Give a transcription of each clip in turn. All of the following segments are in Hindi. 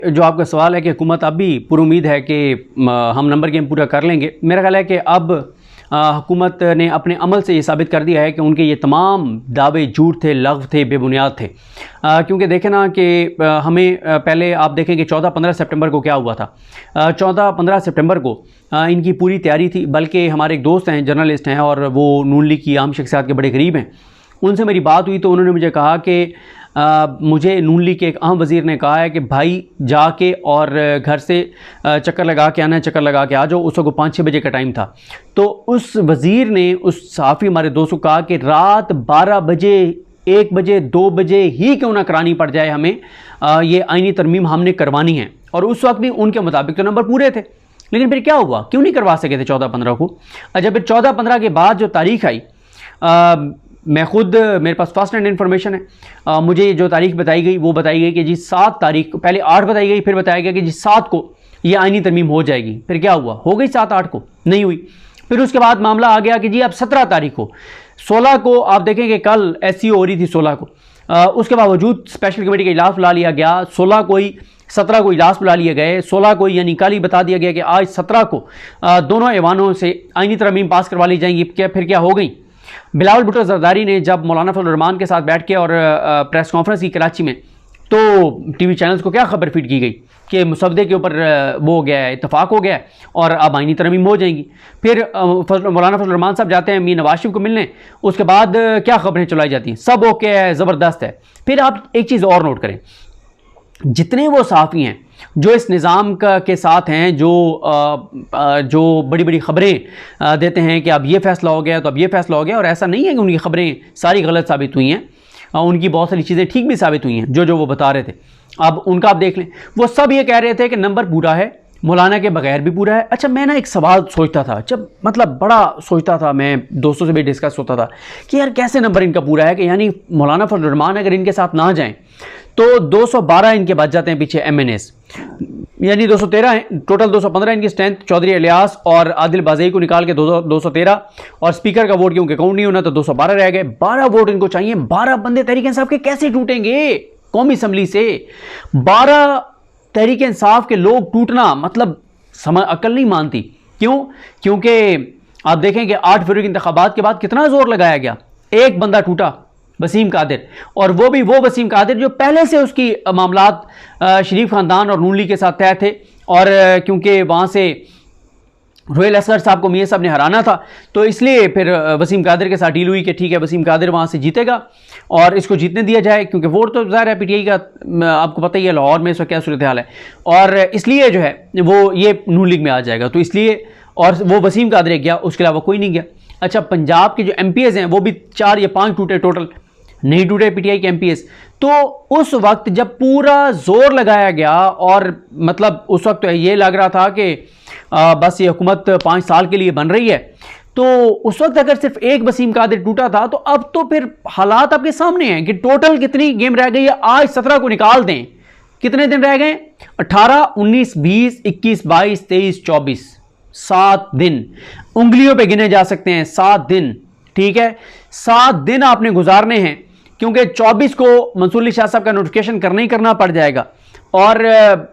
जो आपका सवाल है कि हुकूमत अब भी पूरी उम्मीद है कि हम नंबर गेम पूरा कर लेंगे, मेरा ख्याल है कि अब हुकूमत ने अपने अमल से ये साबित कर दिया है कि उनके ये तमाम दावे झूठ थे, लग़्व थे, बेबुनियाद थे। क्योंकि देखें ना कि हमें पहले आप देखें कि 14-15 सितंबर को क्या हुआ था। 14-15 सितंबर को इनकी पूरी तैयारी थी, बल्कि हमारे एक दोस्त हैं, जर्नलिस्ट हैं और वो नून लीग की आम शख्सियात के बड़े करीब हैं। उनसे मेरी बात हुई तो उन्होंने मुझे कहा कि मुझे नून लीग के एक अहम वज़ीर ने कहा है कि भाई जाके और घर से चक्कर लगा के आना है, चक्कर लगा के आ जाओ। उस वक्त 5-6 बजे का टाइम था। तो उस वज़ीर ने उस सहाफ़ी हमारे दोस्त को कहा कि रात 12 बजे, 1 बजे, 2 बजे ही क्यों ना करानी पड़ जाए हमें, ये आईनी तरमीम हमने करवानी है। और उस वक्त भी उनके मुताबिक तो नंबर पूरे थे, लेकिन फिर क्या हुआ, क्यों नहीं करवा सके थे 14-15 को। जब फिर 14-15 के बाद जो तारीख आई, मैं खुद, मेरे पास फर्स्ट हैंड इन्फॉर्मेशन है, मुझे जो तारीख बताई गई वो बताई गई कि जी 7 तारीख, पहले 8 बताई गई, फिर बताया गया कि जी 7 को ये आईनी तरमीम हो जाएगी। फिर क्या हुआ, हो गई 7-8 को, नहीं हुई। फिर उसके बाद मामला आ गया कि जी अब 17 तारीख को, 16 को आप देखें कि कल SCO हो रही थी 16 को, उसके बावजूद स्पेशल कमेटी का इजलास बुला लिया गया। 16 को ही, 17 को इजलास बुला लिए गए, 16 को यानी कल ही बता दिया गया कि आज 17 को दोनों ऐवानों से आईनी तरमीम पास करवा ली जाएंगी। फिर क्या हो गई, बिलावल भुट्टो जरदारी ने जब मौलाना फजल रहमान के साथ बैठ के और प्रेस कॉन्फ्रेंस की कराची में, तो टीवी चैनल्स को क्या खबर फीड की गई कि मुसवदे के ऊपर वो हो गया है, इत्तफाक हो गया है और अब आईनी तरमीम हो जाएंगी। फिर मौलाना फजल रहमान साहब जाते हैं मियां नवाज शरीफ को मिलने, उसके बाद क्या खबरें चलाई जाती हैं, सब ओके है, ज़बरदस्त है। फिर आप एक चीज़ और नोट करें, जितने वो सहाफ़ी हैं जो इस निज़ाम के साथ हैं, जो बड़ी बड़ी खबरें देते हैं कि अब ये फ़ैसला हो गया तो अब ये फ़ैसला हो गया, और ऐसा नहीं है कि उनकी खबरें सारी गलत साबित हुई हैं, उनकी बहुत सारी चीज़ें ठीक भी साबित हुई हैं जो वो बता रहे थे। अब उनका आप देख लें, वो सब ये कह रहे थे कि नंबर पूरा है, मौलाना के बगैर भी पूरा है। अच्छा, मैं ना एक सवाल सोचता था, जब मतलब बड़ा सोचता था, मैं दोस्तों से भी डिस्कस होता था कि यार कैसे नंबर इनका पूरा है, कि यानी मौलाना फजल रहमान अगर इनके साथ ना जाएं तो 212 इनके बच जाते हैं पीछे MNAs, यानी 213 हैं टोटल, 215 इनकी स्ट्रेंथ। चौधरी इलियास और आदिल बाज़ई को निकाल के 213, और स्पीकर का वोट क्योंकि काउंट नहीं होना तो 212 रह गए। 12 वोट इनको चाहिए। 12 बंदे तहरीक इंसाफ के कैसे टूटेंगे कौमी असम्बली से? 12 तहरीक इंसाफ के लोग टूटना मतलब अकल नहीं मानती। क्यों? क्योंकि आप देखें कि 8 फरवरी के इंतखाबात के बाद कितना जोर लगाया गया, एक बंदा टूटा, वसीम कादिर, और वो भी वो वसीम कादिर जो पहले से उसकी मामलात शरीफ खानदान और नून लीग के साथ तय थे, और क्योंकि वहाँ से रोयल असगर साहब को मियां साहब ने हराना था, तो इसलिए फिर वसीम कादिर के साथ डील हुई कि ठीक है वसीम कादिर वहाँ से जीतेगा और इसको जीतने दिया जाए, क्योंकि वोट तो ज़ाहिर है PTI का, आपको पता ही है लाहौर में इसका क्या सूरत हाल है, और इसलिए जो है वो ये नून लीग में आ जाएगा, तो इसलिए, और वो वसीम कादिर गया, उसके अलावा कोई नहीं गया। अच्छा, पंजाब के जो MPs हैं वो भी 4 या 5 टूटे, टोटल नहीं टूटे PTI के MPs। तो उस वक्त जब पूरा जोर लगाया गया, और मतलब उस वक्त ये लग रहा था कि बस ये हुकूमत 5 साल के लिए बन रही है, तो उस वक्त अगर सिर्फ एक वसीम कादिर टूटा था, तो अब तो फिर हालात आपके सामने हैं कि टोटल कितनी गेम रह गई है। आज 17 को निकाल दें, कितने दिन रह गए? 18, 19, 20, 21, 22, 23, 24, 7 दिन उंगलियों पे गिने जा सकते हैं। 7 दिन, ठीक है, 7 दिन आपने गुजारने हैं, क्योंकि 24 को मंसूर अली शाह साहब का नोटिफिकेशन करना ही करना पड़ जाएगा, और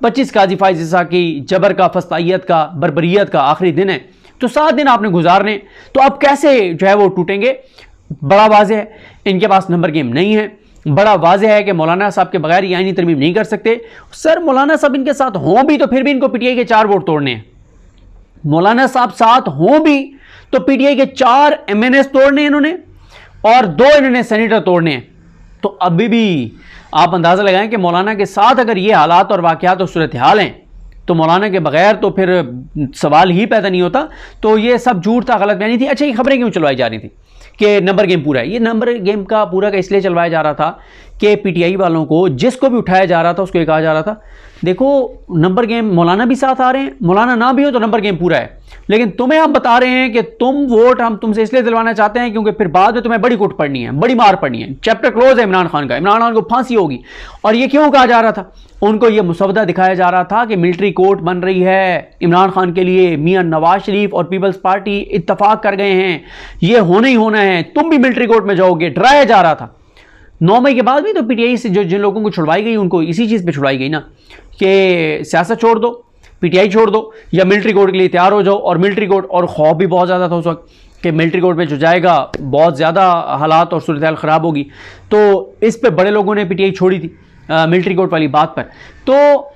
25 काजी फाइज ईसा की जबर का, फस्तायत का, बर्बरियत का आखिरी दिन है, तो 7 दिन आपने गुजारने। तो अब कैसे जो है वो टूटेंगे? बड़ा वाज़ेह है इनके पास नंबर गेम नहीं है। बड़ा वाज़ेह है कि मौलाना साहब के बगैर ये आईनी तरमीम नहीं कर सकते। सर, मौलाना साहब इनके साथ हों भी तो फिर भी इनको PTI के 4 वोट तोड़ने हैं। मौलाना साहब साथ हों भी तो PTI के 4 MNAs तोड़ने हैं इन्होंने, और 2 इन्होंने सेनेटर तोड़ने हैं। तो अभी भी आप अंदाज़ा लगाएं कि मौलाना के साथ अगर ये हालात और वाक़यात और सूरत हाल हैं, तो मौलाना के बगैर तो फिर सवाल ही पैदा नहीं होता। तो ये सब झूठ था, गलत बयानी थी। अच्छा, ये खबरें क्यों चलवाई जा रही थी कि नंबर गेम पूरा है? ये नंबर गेम का पूरा का इसलिए चलवाया जा रहा था कि PTI वालों को, जिसको भी उठाया जा रहा था उसको ये कहा जा रहा था, देखो नंबर गेम, मौलाना भी साथ आ रहे हैं, मौलाना ना भी हो तो नंबर गेम पूरा है, लेकिन तुम्हें हम बता रहे हैं कि तुम वोट हम तुमसे इसलिए दिलवाना चाहते हैं क्योंकि फिर बाद में तुम्हें बड़ी कुट पड़नी है, बड़ी मार पड़नी है। चैप्टर क्लोज है इमरान खान का, इमरान खान को फांसी होगी। और ये क्यों कहा जा रहा था? उनको ये मुसवदा दिखाया जा रहा था कि मिलिट्री कोर्ट बन रही है इमरान खान के लिए, मियां नवाज शरीफ और पीपल्स पार्टी इत्तफाक कर गए हैं, ये होना ही होना है, तुम भी मिलिट्री कोर्ट में जाओगे, डराया जा रहा था। 9 मई के बाद भी तो PTI से जो जिन लोगों को छुड़वाई गई उनको इसी चीज़ पे छुड़वाई गई ना, कि सियासत छोड़ दो, पीटीआई छोड़ दो, या मिलिट्री कोर्ट के लिए तैयार हो जाओ। और मिलिट्री कोर्ट, और खौफ भी बहुत ज़्यादा था उस वक्त कि मिलिट्री कोर्ट में जो जाएगा बहुत ज़्यादा हालात और सूरत हाल ख़राब होगी। तो इस पे बड़े लोगों ने पीटीआई छोड़ी थी मिलिट्री कोर्ट वाली बात पर। तो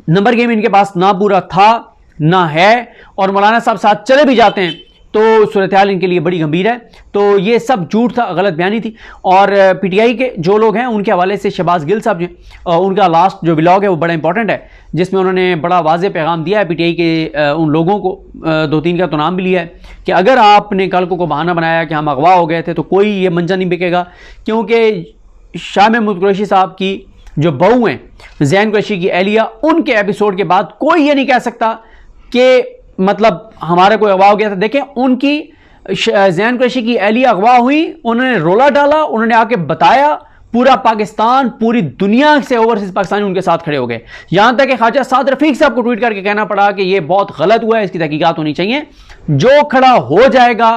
नंबर गेम इनके पास ना पूरा था ना है, और मौलाना साहब साथ चले भी जाते हैं तो सूरत हाल इनके लिए बड़ी गंभीर है। तो ये सब झूठ था, गलत बयानी थी। और पीटीआई के जो लोग हैं उनके हवाले से शहबाज गिल साहब जो उनका लास्ट जो व्लॉग है वो बड़ा इंपॉर्टेंट है, जिसमें उन्होंने बड़ा वाज़े पैगाम दिया है पीटीआई के उन लोगों को, 2-3 का तो नाम भी लिया है, कि अगर आपने कल को बहाना बनाया कि हम अगवा हो गए थे तो कोई ये मंजा नहीं बिकेगा, क्योंकि शाह महमूद कुरैशी साहब की जो बहू हैं ज़ैन कुरैशी की एहलिया, उनके एपिसोड के बाद कोई ये नहीं कह सकता कि मतलब हमारा कोई अगवा हो गया था। देखें, उनकी ज़ैन कुरैशी की एहलिया अगवा हुई, उन्होंने रोला डाला, उन्होंने आके बताया, पूरा पाकिस्तान, पूरी दुनिया से ओवरसीज पाकिस्तानी उनके साथ खड़े हो गए। यहां तक कि ख्वाजा साद रफीक साहब को ट्वीट करके कहना पड़ा कि यह बहुत गलत हुआ है, इसकी तहकीकात होनी चाहिए। जो खड़ा हो जाएगा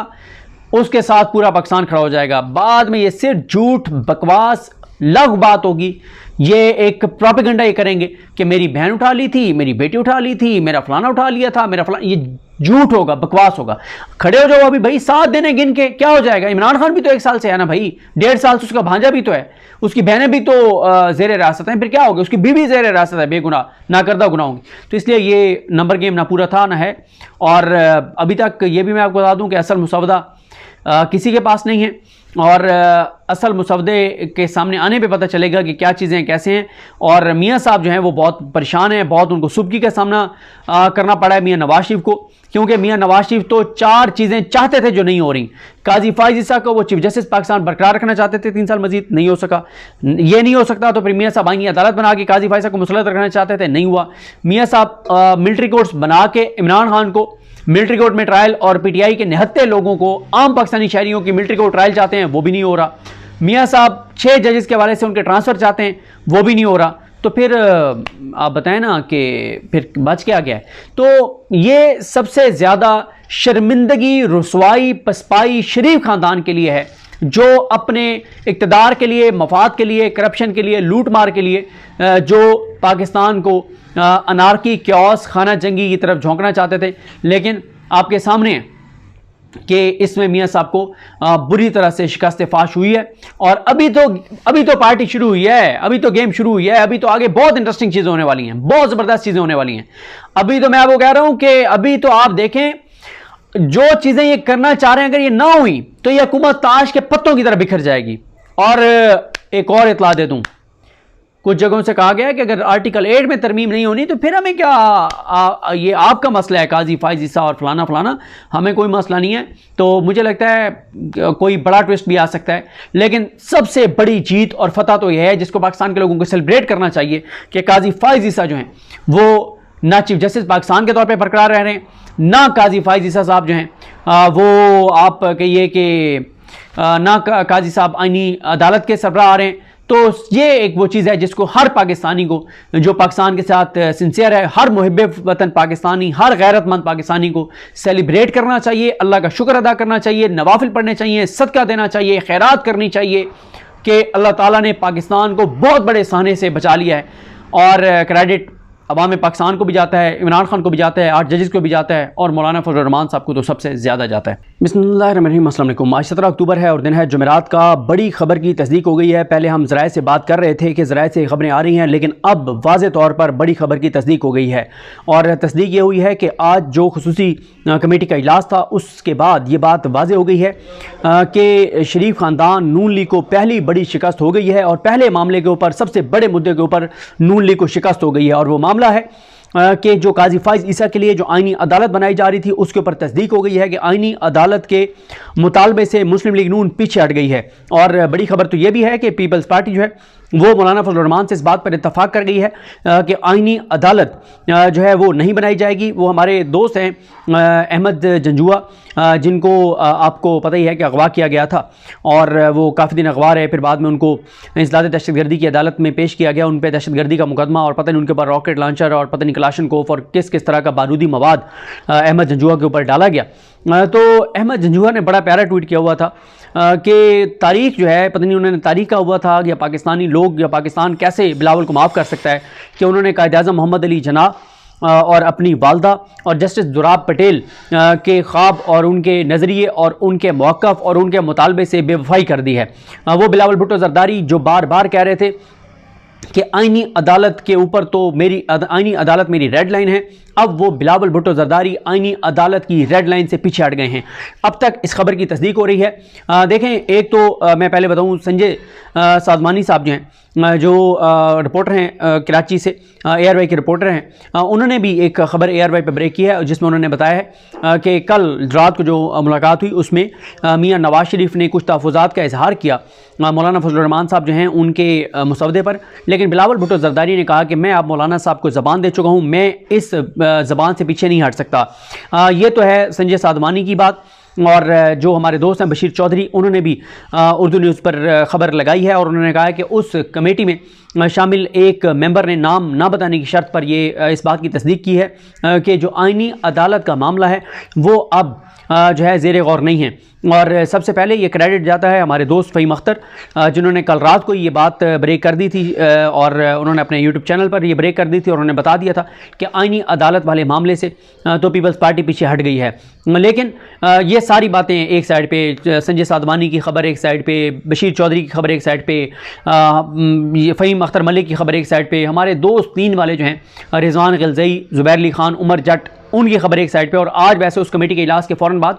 उसके साथ पूरा पाकिस्तान खड़ा हो जाएगा। बाद में ये सिर्फ झूठ, बकवास, लग बात होगी। ये एक प्रोपेगेंडा ये करेंगे कि मेरी बहन उठा ली थी, मेरी बेटी उठा ली थी, मेरा फलाना उठा लिया था, मेरा फलाना। ये झूठ होगा, बकवास होगा। खड़े हो जाओ अभी भाई, 7 दिन गिन के क्या हो जाएगा। इमरान खान भी तो 1 साल से है ना भाई, 1.5 साल से उसका भांजा भी तो है, उसकी बहनें भी तो ज़ेर हिरासत हैं, फिर क्या होगा, उसकी बीवी ज़ेर हिरासत है बेगुनाह, ना करदा गुनाह होंगी। तो इसलिए ये नंबर गेम ना पूरा था ना है। और अभी तक ये भी मैं आपको बता दूं कि असल मुसवदा किसी के पास नहीं है, और असल मुसवदे के सामने आने पे पता चलेगा कि क्या चीज़ें कैसे हैं। और मियाँ साहब जो हैं वो बहुत परेशान हैं, बहुत उनको सुबकी का सामना करना पड़ा है मियाँ नवाज शरीफ को, क्योंकि मियाँ नवाज शरीफ तो 4 चीज़ें चाहते थे जो नहीं हो रही। काजी फाइज ईसा को वो चीफ जस्टिस पाकिस्तान बरकरार रखना चाहते थे 3 साल मजीद, नहीं हो सका। ये नहीं हो सकता तो फिर मियाँ साहब आईनी अदालत बना के काजी फाइज को मुसल्लत रखना चाहते थे, नहीं हुआ। मियाँ साहब मिलिट्री कोर्ट्स बना के इमरान खान को मिलिट्री कोर्ट में ट्रायल, और पीटीआई के 79 लोगों को, आम पाकिस्तानी शहरियों की मिलिट्री कोर्ट ट्रायल चाहते हैं, वो भी नहीं हो रहा। मियाँ साहब 6 जजेस के हवाले से उनके ट्रांसफ़र चाहते हैं, वो भी नहीं हो रहा। तो फिर आप बताएं ना कि फिर बच क्या गया है। तो ये सबसे ज़्यादा शर्मिंदगी, रुसवाई, पसपाई शरीफ ख़ानदान के लिए है, जो अपने इक़्तिदार के लिए, मफाद के लिए, करप्शन के लिए, लूट मार के लिए जो पाकिस्तान को अनारकी, क्योस, खाना जंगी की तरफ झोंकना चाहते थे। लेकिन आपके सामने है कि इसमें मियाँ साहब को बुरी तरह से शिकस्त फाश हुई है। और अभी तो पार्टी शुरू हुई है, अभी तो गेम शुरू हुई है, अभी तो आगे बहुत इंटरेस्टिंग चीज़ें होने वाली हैं, बहुत ज़बरदस्त चीज़ें होने वाली हैं। अभी तो मैं आपको कह रहा हूँ कि अभी तो आप देखें, जो चीज़ें ये करना चाह रहे हैं, अगर ये ना हुई तो ये हुकूमत ताश के पत्तों की तरह बिखर जाएगी। और एक और इतला दे दूँ, कुछ जगहों से कहा गया है कि अगर आर्टिकल 8 में तरमीम नहीं होनी तो फिर हमें क्या, ये आपका मसला है, काजी फाइज ईसा और फलाना फलाना, हमें कोई मसला नहीं है। तो मुझे लगता है कोई बड़ा ट्विस्ट भी आ सकता है। लेकिन सबसे बड़ी जीत और फतह तो यह है जिसको पाकिस्तान के लोगों को सेलिब्रेट करना चाहिए कि काजी फाइज ईसा जो हैं वो ना चीफ जस्टिस पाकिस्तान के तौर पर बरकरार रह रहे हैं, ना काजी फाइज ईसा साहब जो हैं वो आप कहिए कि ना काजी साहब आईनी अदालत के सरबराह आ रहे हैं। तो ये एक वो चीज़ है जिसको हर पाकिस्तानी को, जो पाकिस्तान के साथ सिंसियर है, हर मुहिब वतन पाकिस्तानी, हर गैरतमंद पाकिस्तानी को सेलिब्रेट करना चाहिए, अल्लाह का शुक्र अदा करना चाहिए, नवाफिल पढ़ने चाहिए, सदका देना चाहिए, खैरात करनी चाहिए कि अल्लाह ताला ने पाकिस्तान को बहुत बड़े सहने से बचा लिया है। और क्रेडिट अवाम पाकिस्तान को भी जाता है, इमरान खान को भी जाता है, 8 जजेस को भी जाता है, और मौलाना फजल रहमान साहब को तो सबसे ज़्यादा जाता है। बिस्मिल्लाहिर्रहमानिर्रहीम, अस्सलाम वालेकुम। आज 17 अक्टूबर है और दिन है जुमेरात का। बड़ी खबर की तस्दीक हो गई है। पहले हम ज़राए से बात कर रहे थे कि ज़राए से खबरें आ रही हैं, लेकिन अब वाज़े तौर पर बड़ी खबर की तस्दीक हो गई है। और तस्दीक ये हुई है कि आज जो खुसूसी कमेटी का इजलास था उसके बाद ये बात वाज़े हो गई है कि शरीफ ख़ानदान नून लीग को पहली बड़ी शिकस्त हो गई है, और पहले मामले के ऊपर, सबसे बड़े मुद्दे के ऊपर नून लीग को शिकस्त हो गई है। और वो मामला है कि जो काजी फाइज ईसा के लिए जो आईनी अदालत बनाई जा रही थी उसके ऊपर तस्दीक हो गई है कि आईनी अदालत के मुतालबे से मुस्लिम लीग नून पीछे हट गई है। और बड़ी खबर तो ये भी है कि पीपल्स पार्टी जो है वो मौलाना फजल रहमान से इस बात पर इत्तफाक कर गई है कि आईनी अदालत जो है वो नहीं बनाई जाएगी। वो हमारे दोस्त हैं अहमद जंजुआ, जिनको आपको पता ही है कि अगवा किया गया था, और वो काफ़ी दिन अगवा रहे, फिर बाद में उनको इंसदाद दहशतगर्दी की अदालत में पेश किया गया, उन पर दहशतगर्दी का मुकदमा, और पता नहीं उनके ऊपर रॉकेट लॉन्चर और पता नहीं क्लाशनकोफ और किस किस तरह का बारूदी मवाद अहमद जंजुआ के ऊपर डाला गया। तो अहमद झंझुआ ने बड़ा प्यारा ट्वीट किया हुआ था कि तारीख जो है, पता नहीं उन्होंने तारीख का हुआ था या पाकिस्तानी लोग या पाकिस्तान कैसे बिलावल को माफ़ कर सकता है कि उन्होंने कायद-ए-आज़म मोहम्मद अली जिन्ना और अपनी वालदा और जस्टिस दुराब पटेल के ख्वाब और उनके नज़रिए और उनके मौक़िफ़ और उनके मुतालबे से बेवफाई कर दी है। वो बिलावल भुट्टो ज़रदारी जो बार बार कह रहे थे कि आईनी अदालत के ऊपर तो आईनी अदालत मेरी रेड लाइन है, अब वो बिलावल भुट्टो ज़रदारी आईनी अदालत की रेड लाइन से पीछे हट गए हैं। अब तक इस खबर की तस्दीक हो रही है। देखें, एक तो मैं पहले बताऊं, संजय साधवानी साहब जो हैं, जो रिपोर्टर हैं कराची से, ARY के रिपोर्टर हैं, उन्होंने भी एक खबर ARY पे ब्रेक की है जिसमें उन्होंने बताया है कि कल रात को जो मुलाकात हुई उसमें मियां नवाज शरीफ ने कुछ तहफ़्फ़ुज़ात का इजहार किया मौलाना फजलुर रहमान साहब जो हैं उनके मसवदे पर, लेकिन बिलावल भुट्टो ज़रदारी ने कहा कि मैं अब मौलाना साहब को ज़बान दे चुका हूँ, मैं इस ज़बान से पीछे नहीं हट सकता। ये तो है संजय साधवानी की बात। और जो हमारे दोस्त हैं बशीर चौधरी, उन्होंने भी उर्दू न्यूज़ पर ख़बर लगाई है और उन्होंने कहा है कि उस कमेटी में शामिल एक मेंबर ने नाम ना बताने की शर्त पर ये इस बात की तस्दीक की है कि जो आईनी अदालत का मामला है वो अब जो है ज़ेरे गौर नहीं है। और सबसे पहले ये क्रेडिट जाता है हमारे दोस्त फ़हीम अख्तर, जिन्होंने कल रात को ये बात ब्रेक कर दी थी और उन्होंने अपने यूट्यूब चैनल पर ये ब्रेक कर दी थी और उन्होंने बता दिया था कि आईनी अदालत वाले मामले से तो पीपल्स पार्टी पीछे हट गई है। लेकिन ये सारी बातें एक साइड पे, संजय साधवानी की खबर एक साइड पे, बशीर चौधरी की खबर एक साइड पे, ये फ़हीम अख्तर मलिक की खबर एक साइड पे, हमारे दोस्त तीन वाले जो हैं रिजवान ग़िलज़ई, ज़ुबैर अली ख़ान, उमर जट, उनकी खबर एक साइड पे। और आज वैसे उस कमेटी के इजलास के फ़ौरन बाद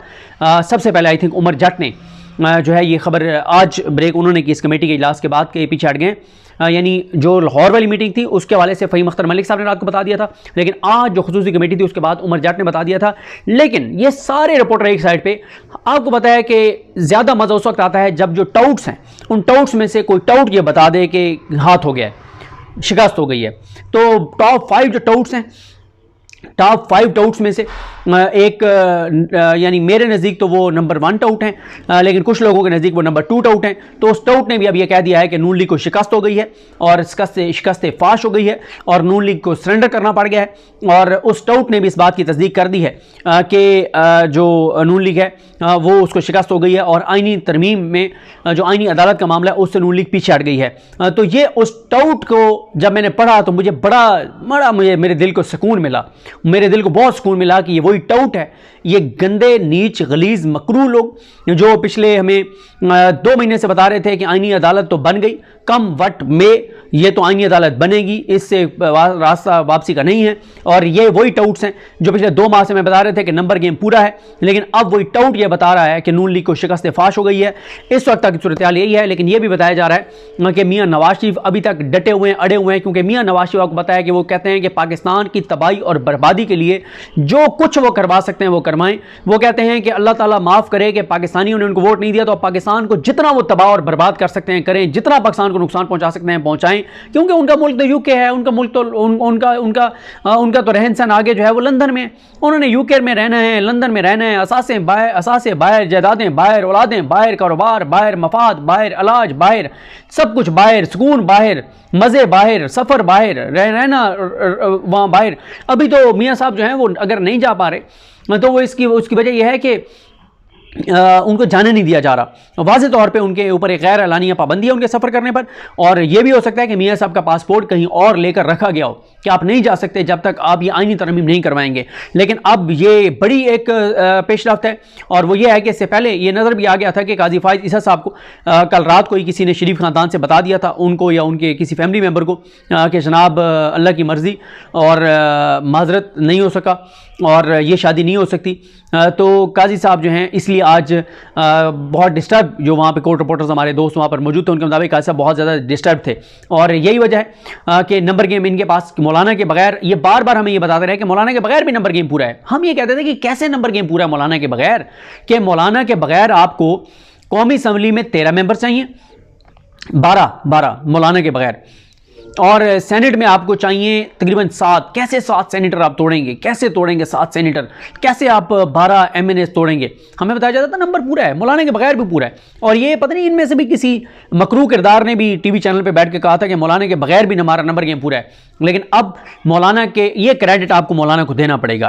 सबसे पहले आई थिंक उमर जट ने जो है ये खबर आज ब्रेक उन्होंने की इस कमेटी के इजलास के बाद के पीछे हट गए, यानी जो लाहौर वाली मीटिंग थी उसके हवाले से फ़हीम अख्तर मलिक साहब ने रात को बता दिया था, लेकिन आज जो खुसूसी कमेटी थी उसके बाद उमर जट ने बता दिया था। लेकिन ये सारे रिपोर्टर एक साइड पे, आपको पता है कि ज़्यादा मज़ा उस वक्त आता है जब जो टाउट्स हैं उन टाउट्स में से कोई टाउट ये बता दे कि हाथ हो गया है, शिकस्त हो गई है। तो टॉप 5 जो टाउट्स हैं, टॉप 5 टाउट्स में से एक यानी मेरे नज़दीक तो वो नंबर 1 टाउट हैं, लेकिन कुछ लोगों के नज़दीक वो नंबर 2 टाउट हैं। तो उस टाउट ने भी अब ये कह दिया है कि नून लीग को शिकस्त हो गई है और शिकस्त फाश हो गई है और नून लीग को सरेंडर करना पड़ गया है। और उस टाउट ने भी इस बात की तस्दीक कर दी है कि जो नून लीग है वो उसको शिकस्त हो गई है और आईनी तरमीम में जो आईनी अदालत का मामला है उससे नून लीग पीछे हट गई है। तो ये उस टाउट को जब मैंने पढ़ा तो मुझे बड़ा मेरे दिल को सुकून मिला, मेरे दिल को बहुत सुकून मिला कि ये वही टाउट है, ये गंदे नीच गलीज मकरू लोग जो पिछले हमें 2 महीने से बता रहे थे कि आईनी अदालत तो बन गई, कम वट में ये तो आईनी अदालत बनेगी, इससे रास्ता वापसी का नहीं है। और ये वही टाउट्स हैं जो पिछले 2 माह से मैं बता रहे थे कि नंबर गेम पूरा है, लेकिन अब वही टाउट ये बता रहा है कि नून लीग को शिकस्त फाश हो गई है। इस वक्त तक सूरत हाल यही है, लेकिन यह भी बताया जा रहा है कि मियां नवाज शरीफ अभी तक डटे हुए हैं, अड़े हुए हैं, क्योंकि मियां नवाज शरीफ आपको बताया कि वो कहते हैं कि पाकिस्तान की तबाही और बर्बादी के लिए जो कुछ वो करवा सकते हैं वो करवाएं। वो कहते हैं कि अल्लाह ताला माफ़ करे कि पाकिस्तानियों ने उनको वोट नहीं दिया तो पाकिस्तान को जितना वो तबाह और बर्बाद कर सकते हैं करें, जितना पाकिस्तान को नुकसान पहुंचा सकते हैं पहुंचाएं, क्योंकि उनका मुल्क तो यूके है, उनका मुल्क तो उनका तो रहन सहन आगे जो है वो लंदन में, उन्होंने यूके में रहना है, लंदन में रहना है, असासे बाहर, जायदादें बाहर, औलादें बाहर, कारोबार बाहर, मफाद बाहर, इलाज बाहर, सब कुछ बाहर, सुकून बाहर, मज़े बाहर, सफ़र बाहर, रहना वहाँ बाहर। अभी तो मियाँ साहब जो हैं वो अगर नहीं जा पा रहे तो वो उसकी वजह यह है कि उनको जाने नहीं दिया जा रहा। वाज़े तौर पे उनके ऊपर एक गैर एलानिया पाबंदी है उनके सफ़र करने पर, और यह भी हो सकता है कि मियाँ साहब का पासपोर्ट कहीं और लेकर रखा गया हो कि आप नहीं जा सकते जब तक आप ये आईनी तरमीम नहीं करवाएंगे। लेकिन अब ये बड़ी एक पेशरफ्त है और वो ये है कि इससे पहले ये नज़र भी आ गया था कि काजी फाइज ईसा साहब को कल रात को ही किसी ने शरीफ ख़ानदान से बता दिया था उनको या उनके किसी फैमिली मेम्बर को कि जनाब अल्लाह की मर्ज़ी और माजरत नहीं हो सका और ये शादी नहीं हो सकती। तो काजी साहब जो हैं इसलिए आज बहुत डिस्टर्ब, जो वहाँ पे कोर्ट रिपोर्टर्स हमारे दोस्त वहाँ पर मौजूद थे उनके मुताबिक काजी साहब बहुत ज़्यादा डिस्टर्ब थे और यही वजह है कि नंबर गेम इनके पास मौलाना के बगैर, ये बार बार हमें ये बताते रहे कि मौलाना के बगैर भी नंबर गेम पूरा है। हम ये कहते थे कि कैसे नंबर गेम पूरा है मौलाना के बगैर, कि मौलाना के बगैर आपको कौमी असम्बली में 13 मेंबर चाहिए, 12 मौलाना के बगैर, और सेनेट में आपको चाहिए तकरीबन 7। कैसे 7 सेनेटर आप तोड़ेंगे, कैसे तोड़ेंगे 7 सेनेटर, कैसे आप 12 MNA तोड़ेंगे? हमें बताया जाता था नंबर पूरा है, मौलाना के बगैर भी पूरा है। और ये पता नहीं इनमें से भी किसी मकरू किरदार ने भी टीवी चैनल पे बैठ के कहा था कि मौलाना के बगैर भी हमारा नंबर गेम पूरा है। लेकिन अब मौलाना के ये क्रेडिट आपको मौलाना को देना पड़ेगा।